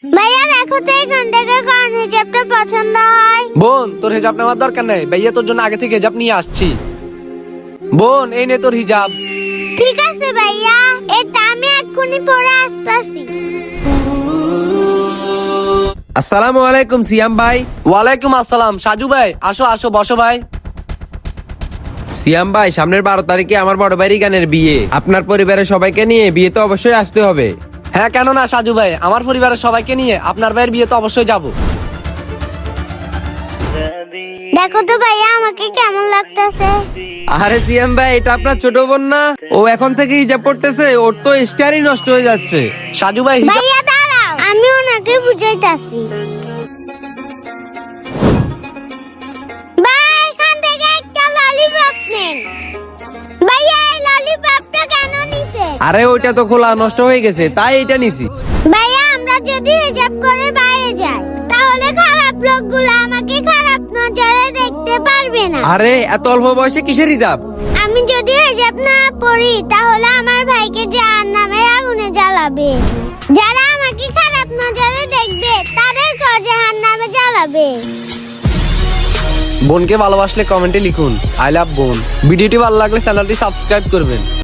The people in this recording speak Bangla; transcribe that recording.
ভাইয়া দেখো তো এখান থেকে কোন হিজাবটা পছন্দ হয়। বোন, তোর হিজাব নেওয়ার দরকার নেই, ভাইয়া তোর জন্য আগে থেকে হিজাব নিয়ে আসছি। বোন, এই নে তোর হিজাব। ঠিক আছে ভাইয়া, এটা আমি এক্ষুনি পরে আসতেছি। আসসালামু আলাইকুম সিয়াম ভাই। ওয়ালাইকুম আসসালাম। সাজু ভাই, আসো আসো, বসো ভাই। সিয়াম ভাই, সামনের 12 তারিখে আমার বড় ভাই রিগানের বিয়ে। আপনার পরিবারের সবাইকে নিয়ে বিয়ে তো অবশ্যই আসতে হবে। হ্যাঁ, কেন না সাজু ভাই, আমার পরিবারের সবাইকে নিয়ে আপনার ভাইয়ের বিয়ে তো অবশ্যই যাব। দেখো তো ভাইয়া আমাকে কেমন লাগতেছে। আরে সিয়াম ভাই, এটা আপনার ছোট বোন না? ও এখন থেকে হিজাব পড়তেছে, ওর তো স্টাইলই নষ্ট হয়ে যাচ্ছে। সাজু ভাই, হিজাব ভাইয়া দাঁড়াও, আমি ওনাকে বুঝাইতাছি। ভাই, এখান থেকে একটা ললিপপ নেন। ভাইয়া, এই ললিপপটা কেন নিছেন? আরে ওইটা তো খোলা নষ্ট হয়ে গেছে, তাই এটা নিছি। ভাইয়া, আমরা যদি হিজাব করে বাইরে যাই তাহলে খারাপ লোকগুলো আমাকে খারাপ নজরে দেখতে পারবে না। আরে এত অল্প বয়সে কিসের হিজাব? আমি যদি হিজাব না পরি তাহলে আমার ভাইকে জাহান্নামের আগুনে জ্বালাবে। যারা আমাকে খারাপ নজরে দেখবে তাদেরকেও জাহান্নামে জ্বালাবে। বোনকে ভালোবাসলে কমেন্টে লিখুন আই লাভ বোন। ভিডিওটি ভালো লাগলে চ্যানেলটি সাবস্ক্রাইব করবেন।